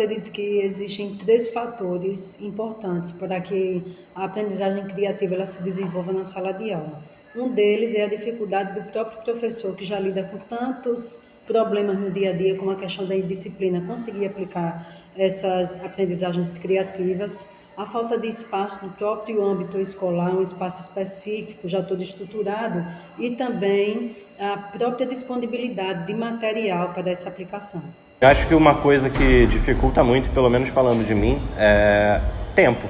acredito que existem 3 fatores importantes para que a aprendizagem criativa ela se desenvolva na sala de aula. Um deles é a dificuldade do próprio professor, que já lida com tantos problemas no dia a dia, como a questão da indisciplina, conseguir aplicar essas aprendizagens criativas. A falta de espaço no próprio âmbito escolar, um espaço específico, já todo estruturado, e também a própria disponibilidade de material para essa aplicação. Eu acho que uma coisa que dificulta muito, pelo menos falando de mim, é tempo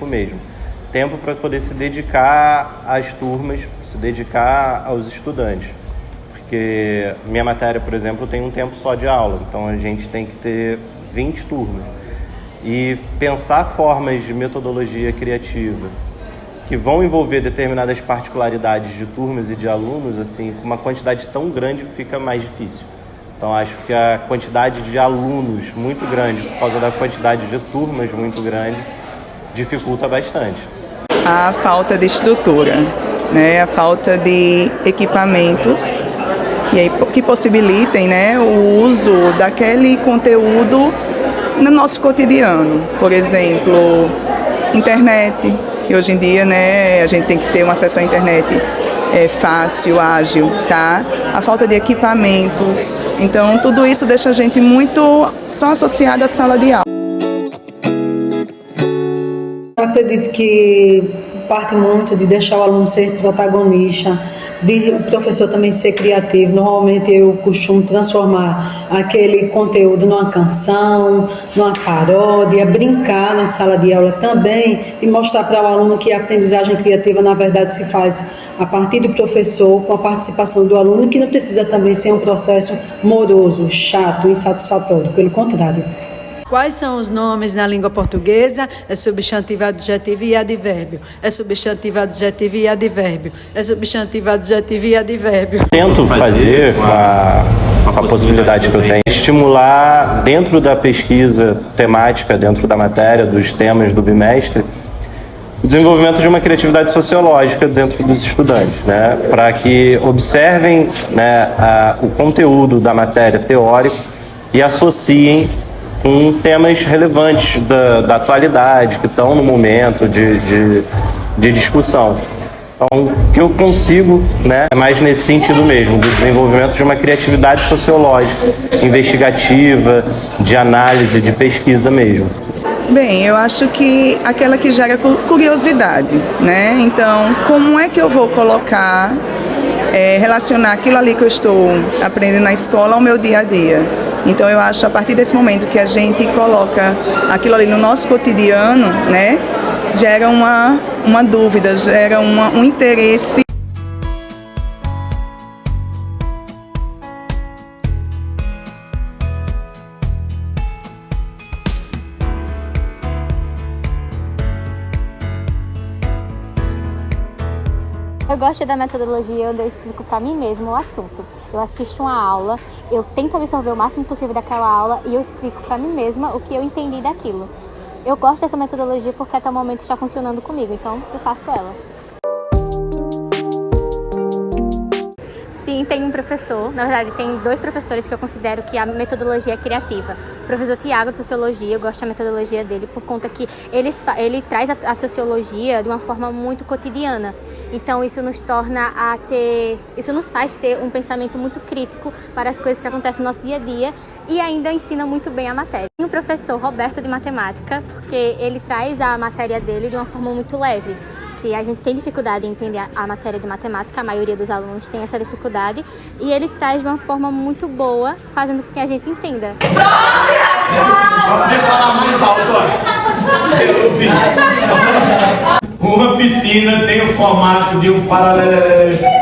mesmo. Tempo para poder se dedicar às turmas, se dedicar aos estudantes. Porque minha matéria, por exemplo, tem um tempo só de aula, então a gente tem que ter 20 turmas. E pensar formas de metodologia criativa que vão envolver determinadas particularidades de turmas e de alunos, assim, com uma quantidade tão grande, fica mais difícil. Então, acho que a quantidade de alunos muito grande, por causa da quantidade de turmas muito grande, dificulta bastante. A falta de estrutura, né? A falta de equipamentos que possibilitem, né, o uso daquele conteúdo no nosso cotidiano. Por exemplo, internet, que hoje em dia, né, a gente tem que ter um acesso à internet fácil, ágil, tá? A falta de equipamentos. Então, tudo isso deixa a gente muito só associado à sala de aula. Eu acredito que parte muito de deixar o aluno ser protagonista, de o professor também ser criativo. Normalmente eu costumo transformar aquele conteúdo numa canção, numa paródia, brincar na sala de aula também e mostrar para o aluno que a aprendizagem criativa na verdade se faz a partir do professor, com a participação do aluno, que não precisa também ser um processo moroso, chato, insatisfatório, pelo contrário. Quais são os nomes na língua portuguesa? É substantivo, adjetivo e advérbio. É substantivo, adjetivo e advérbio. É substantivo, adjetivo e advérbio. Tento fazer, com a possibilidade que eu tenho, estimular dentro da pesquisa temática, dentro da matéria, dos temas do bimestre, o desenvolvimento de uma criatividade sociológica dentro dos estudantes, né? Para que observem, né, o conteúdo da matéria teórica e associem com temas relevantes da atualidade, que estão no momento de discussão. Então, o que eu consigo, né, é mais nesse sentido mesmo, do desenvolvimento de uma criatividade sociológica, investigativa, de análise, de pesquisa mesmo. Bem, eu acho que aquela que gera curiosidade, né? Então, como é que eu vou colocar, relacionar aquilo ali que eu estou aprendendo na escola ao meu dia a dia? Então, eu acho, a partir desse momento que a gente coloca aquilo ali no nosso cotidiano, né, gera uma dúvida, gera um interesse. Eu gosto da metodologia onde eu explico para mim mesmo o assunto. Eu assisto uma aula, eu tento absorver o máximo possível daquela aula e eu explico para mim mesma o que eu entendi daquilo. Eu gosto dessa metodologia porque até o momento está funcionando comigo, então eu faço ela. Sim, tem um professor, na verdade tem 2 professores que eu considero que a metodologia é criativa. O professor Tiago de Sociologia, eu gosto da metodologia dele por conta que ele traz a sociologia de uma forma muito cotidiana. Então isso nos faz ter um pensamento muito crítico para as coisas que acontecem no nosso dia a dia e ainda ensina muito bem a matéria. E o professor Roberto de Matemática, porque ele traz a matéria dele de uma forma muito leve. Que a gente tem dificuldade em entender a matéria de matemática, a maioria dos alunos tem essa dificuldade, e ele traz de uma forma muito boa, fazendo com que a gente entenda. Uma piscina tem o formato de um paralelepípedo.